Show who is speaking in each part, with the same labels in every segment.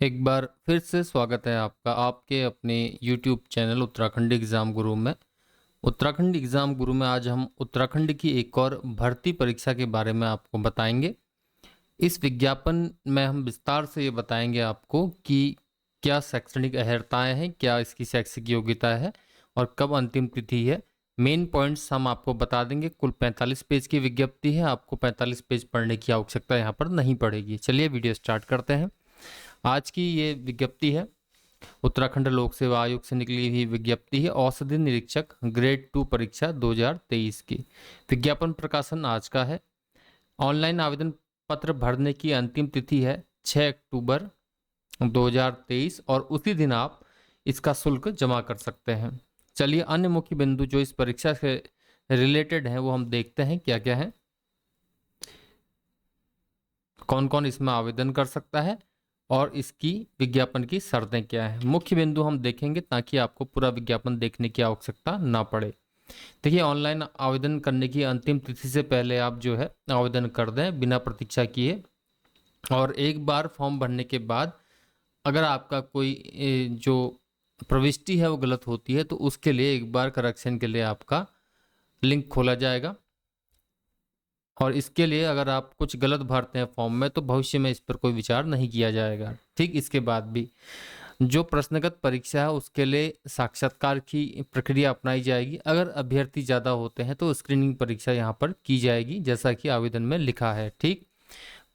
Speaker 1: एक बार फिर से स्वागत है आपका आपके अपने YouTube चैनल उत्तराखंड एग्ज़ाम गुरु में। उत्तराखंड एग्ज़ाम गुरु में आज हम उत्तराखंड की एक और भर्ती परीक्षा के बारे में आपको बताएंगे। इस विज्ञापन में हम विस्तार से ये बताएंगे आपको कि क्या शैक्षणिक अर्हताएं हैं, क्या इसकी शैक्षिक योग्यता है और कब अंतिम तिथि है। मेन पॉइंट्स हम आपको बता देंगे। कुल 45 पेज की विज्ञप्ति है, आपको 45 पेज पढ़ने की आवश्यकता यहाँ पर नहीं पड़ेगी। चलिए वीडियो स्टार्ट करते हैं। आज की ये विज्ञप्ति है उत्तराखंड लोक सेवा आयोग से निकली हुई विज्ञप्ति है। औषधि निरीक्षक ग्रेड 2 परीक्षा 2023 की विज्ञापन प्रकाशन आज का है। ऑनलाइन आवेदन पत्र भरने की अंतिम तिथि है 6 अक्टूबर 2023 और उसी दिन आप इसका शुल्क जमा कर सकते हैं। चलिए अन्य मुख्य बिंदु जो इस परीक्षा से रिलेटेड हैं वो हम देखते हैं क्या क्या है, कौन कौन इसमें आवेदन कर सकता है और इसकी विज्ञापन की शर्तें क्या हैं। मुख्य बिंदु हम देखेंगे ताकि आपको पूरा विज्ञापन देखने की आवश्यकता ना पड़े। देखिए, ऑनलाइन आवेदन करने की अंतिम तिथि से पहले आप जो है आवेदन कर दें बिना प्रतीक्षा किए। और एक बार फॉर्म भरने के बाद अगर आपका कोई जो प्रविष्टि है वो गलत होती है तो उसके लिए एक बार करेक्शन के लिए आपका लिंक खोला जाएगा। और इसके लिए अगर आप कुछ गलत भरते हैं फॉर्म में तो भविष्य में इस पर कोई विचार नहीं किया जाएगा। ठीक, इसके बाद भी जो प्रश्नगत परीक्षा है उसके लिए साक्षात्कार की प्रक्रिया अपनाई जाएगी। अगर अभ्यर्थी ज़्यादा होते हैं तो स्क्रीनिंग परीक्षा यहाँ पर की जाएगी, जैसा कि आवेदन में लिखा है। ठीक,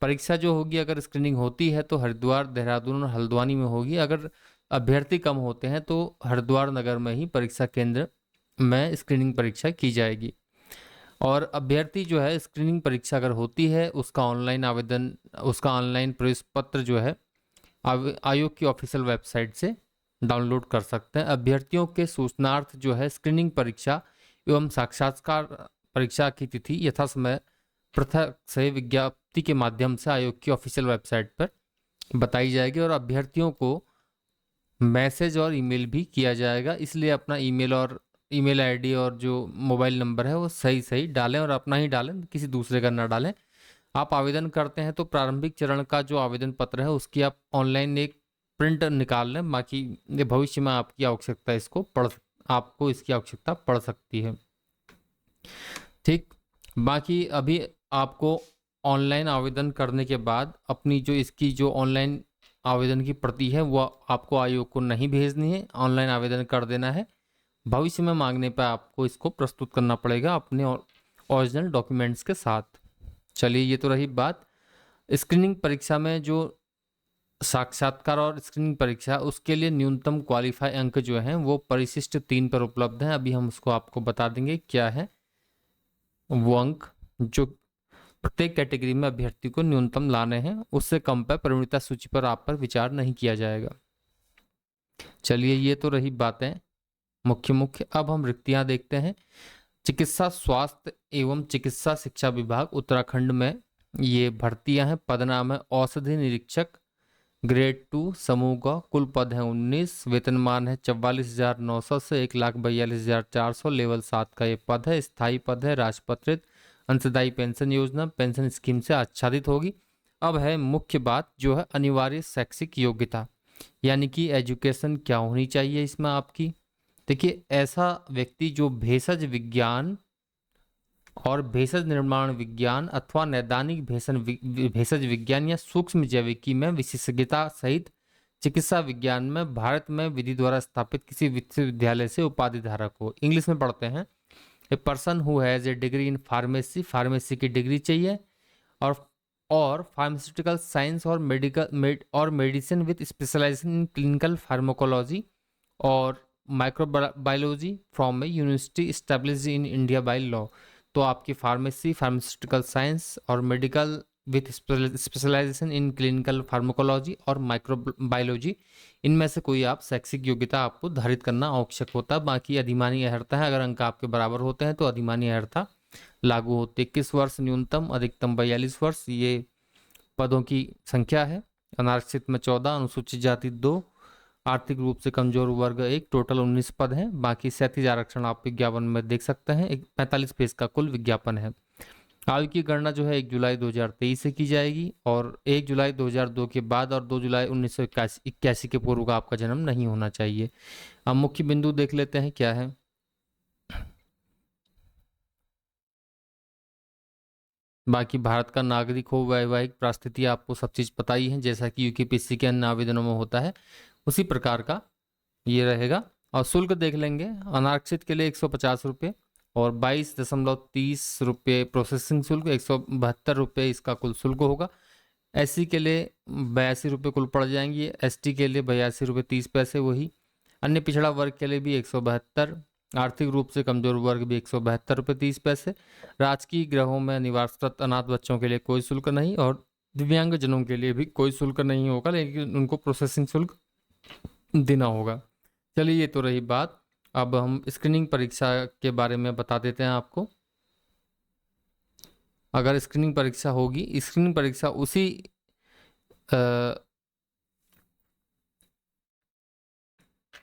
Speaker 1: परीक्षा जो होगी अगर स्क्रीनिंग होती है तो हरिद्वार, देहरादून और हल्द्वानी में होगी। अगर अभ्यर्थी कम होते हैं तो हरिद्वार नगर में ही परीक्षा केंद्र में स्क्रीनिंग परीक्षा की जाएगी। और अभ्यर्थी जो है स्क्रीनिंग परीक्षा अगर होती है उसका ऑनलाइन आवेदन, उसका ऑनलाइन प्रवेश पत्र जो है आयोग की ऑफिशियल वेबसाइट से डाउनलोड कर सकते हैं। अभ्यर्थियों के सूचनार्थ जो है स्क्रीनिंग परीक्षा एवं साक्षात्कार परीक्षा की तिथि यथा समय पृथक से विज्ञप्ति के माध्यम से आयोग की ऑफिशियल वेबसाइट पर बताई जाएगी और अभ्यर्थियों को मैसेज और ईमेल भी किया जाएगा। इसलिए अपना ईमेल आईडी और जो मोबाइल नंबर है वो सही सही डालें और अपना ही डालें, किसी दूसरे का ना डालें। आप आवेदन करते हैं तो प्रारंभिक चरण का जो आवेदन पत्र है उसकी आप ऑनलाइन एक प्रिंट निकाल लें। बाकी ये भविष्य में आपकी आवश्यकता आपको इसकी आवश्यकता पड़ सकती है। ठीक, बाकी अभी आपको ऑनलाइन आवेदन करने के बाद अपनी जो इसकी जो ऑनलाइन आवेदन की प्रति है वो आपको आयोग को नहीं भेजनी है, ऑनलाइन आवेदन कर देना है। भविष्य में मांगने पर आपको इसको प्रस्तुत करना पड़ेगा अपने ओरिजिनल डॉक्यूमेंट्स के साथ। चलिए, ये तो रही बात। स्क्रीनिंग परीक्षा में जो साक्षात्कार और स्क्रीनिंग परीक्षा उसके लिए न्यूनतम क्वालिफाई अंक जो हैं वो परिशिष्ट 3 पर उपलब्ध हैं। अभी हम उसको आपको बता देंगे क्या है वो अंक जो प्रत्येक कैटेगरी में अभ्यर्थी को न्यूनतम लाने हैं। उससे कम पर परिणीता सूची पर आप पर विचार नहीं किया जाएगा। चलिए, ये तो रही बातें मुख्य। अब हम रिक्तियां देखते हैं। चिकित्सा स्वास्थ्य एवं चिकित्सा शिक्षा विभाग उत्तराखंड में ये भर्तियां हैं। पद नाम है औषधि निरीक्षक ग्रेड 2 समूह का। कुल पद है 19। वेतनमान है 44,900 से 1,42,400। लेवल 7 का ये पद है। स्थायी पद है। राजपत्रित अंशदायी पेंशन योजना पेंशन स्कीम से आच्छादित होगी। अब है मुख्य बात जो है अनिवार्य शैक्षिक योग्यता, यानी कि एजुकेशन क्या होनी चाहिए इसमें आपकी। देखिए, ऐसा व्यक्ति जो भेषज विज्ञान और भेषज निर्माण विज्ञान अथवा नैदानिक भेषज विज्ञान या सूक्ष्म जैविकी में विशेषज्ञता सहित चिकित्सा विज्ञान में भारत में विधि द्वारा स्थापित किसी विश्वविद्यालय से उपाधि धारक हो। इंग्लिश में पढ़ते हैं। A person who has a degree in pharmacy की डिग्री चाहिए और फार्मास्यूटिकल साइंस और medicine with specialisation in clinical pharmacology और microbiology from a university established in India by law. तो आपकी फार्मास्यूटिकल साइंस और medical with specialisation in clinical pharmacology और microbiology, इनमें से कोई आप शैक्षिक योग्यता आपको धारित करना आवश्यक होता है। बाकी अधिमानी अर्हता है, अगर अंक आपके बराबर होते हैं तो अधिमानी अर्हता लागू होती है। 21 वर्ष न्यूनतम, अधिकतम 42 वर्ष ये पदों की संख्या है। अनारक्षित में 14, अनुसूचित जाति 2, आर्थिक रूप से कमजोर वर्ग 1, टोटल 19 पद हैं। बाकी 37 आरक्षण आप विज्ञापन में देख सकते हैं। 45 पेज का कुल विज्ञापन है। आयु की गणना जो है 1 जुलाई 2023 से की जाएगी और 1 जुलाई 2002 के बाद और 2 जुलाई 1981 के पूर्व का आपका जन्म नहीं होना चाहिए। अब मुख्य बिंदु देख लेते हैं क्या है। बाकी भारत का नागरिक हो, वैवाहिक परिस्थिति, आपको सब चीज़ पता ही है, जैसा कि यूकेपीएससी के अन्य आवेदनों में होता है उसी प्रकार का ये रहेगा। और शुल्क देख लेंगे, अनारक्षित के लिए 150 रुपये और 22.30 रुपये प्रोसेसिंग शुल्क, 172 रुपये इसका कुल शुल्क होगा। एससी के लिए 82 रुपये कुल पड़ जाएंगे, एसटी के लिए 82 रुपये 30 पैसे वही, अन्य पिछड़ा वर्ग के लिए भी 172, आर्थिक रूप से कमजोर वर्ग भी 172 रुपये 30 पैसे। राजकीय गृहों में निवासरत अनाथ बच्चों के लिए कोई शुल्क नहीं और दिव्यांगजनों के लिए भी कोई शुल्क नहीं होगा, लेकिन उनको प्रोसेसिंग शुल्क देना होगा। चलिए ये तो रही बात। अब हम स्क्रीनिंग परीक्षा के बारे में बता देते हैं आपको। अगर स्क्रीनिंग परीक्षा होगी, स्क्रीनिंग परीक्षा उसी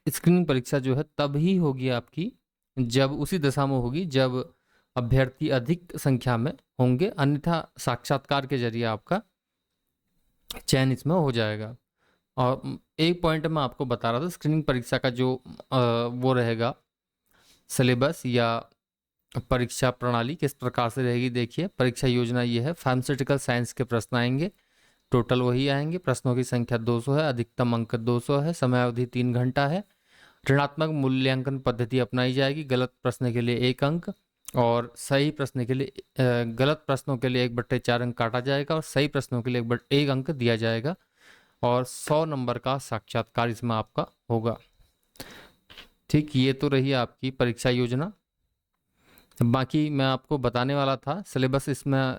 Speaker 1: स्क्रीनिंग परीक्षा जो है तब ही होगी आपकी जब उसी दशा में होगी जब अभ्यर्थी अधिक संख्या में होंगे, अन्यथा साक्षात्कार के जरिए आपका चयन इसमें हो जाएगा। और एक पॉइंट मैं आपको बता रहा था, स्क्रीनिंग परीक्षा का जो वो रहेगा सिलेबस या परीक्षा प्रणाली किस प्रकार से रहेगी। देखिए परीक्षा योजना ये है, फार्मास्यूटिकल साइंस के प्रश्न आएंगे, टोटल वही आएंगे, प्रश्नों की संख्या 200 है, अधिकतम अंक 200 है, समय अवधि 3 घंटा है, ऋणात्मक मूल्यांकन पद्धति अपनाई जाएगी, गलत प्रश्न के लिए 1 अंक और सही प्रश्न के लिए गलत प्रश्नों के लिए 1/4 अंक काटा जाएगा और सही प्रश्नों के लिए 1 अंक दिया जाएगा और 100 नंबर का साक्षात्कार इसमें आपका होगा। ठीक, ये तो रही आपकी परीक्षा योजना। बाकी मैं आपको बताने वाला था, सिलेबस इसमें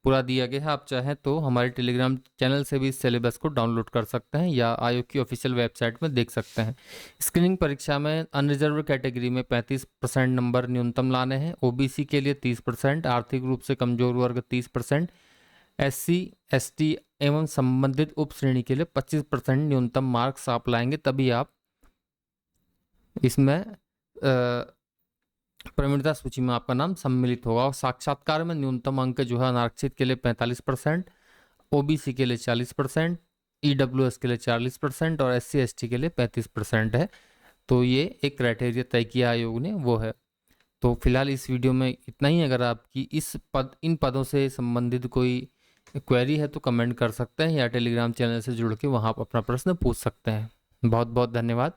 Speaker 1: पूरा दिया गया है। आप चाहें तो हमारे टेलीग्राम चैनल से भी इस सिलेबस को डाउनलोड कर सकते हैं या आयोग की ऑफिशियल वेबसाइट में देख सकते हैं। स्क्रीनिंग परीक्षा में अनरिजर्व कैटेगरी में 35% नंबर न्यूनतम लाने हैं, ओबीसी के लिए 30%, आर्थिक रूप से कमजोर वर्ग 30%, एससी एसटी एवं संबंधित उप श्रेणी के लिए 25% न्यूनतम मार्क्स आप लाएंगे, तभी आप इसमें प्रवीणता सूची में आपका नाम सम्मिलित होगा। और साक्षात्कार में न्यूनतम अंक जो है अनारक्षित के लिए 45%, ओबीसी के लिए 40%, ईडब्ल्यूएस के लिए 40% और एससी एसटी के लिए 35% है। तो ये एक क्राइटेरिया तय किया आयोग ने, वो है। तो फिलहाल इस वीडियो में इतना ही। अगर आपकी इन पदों से संबंधित कोई क्वेरी है तो कमेंट कर सकते हैं या टेलीग्राम चैनल से जुड़ के वहाँ आप अपना प्रश्न पूछ सकते हैं। बहुत बहुत धन्यवाद।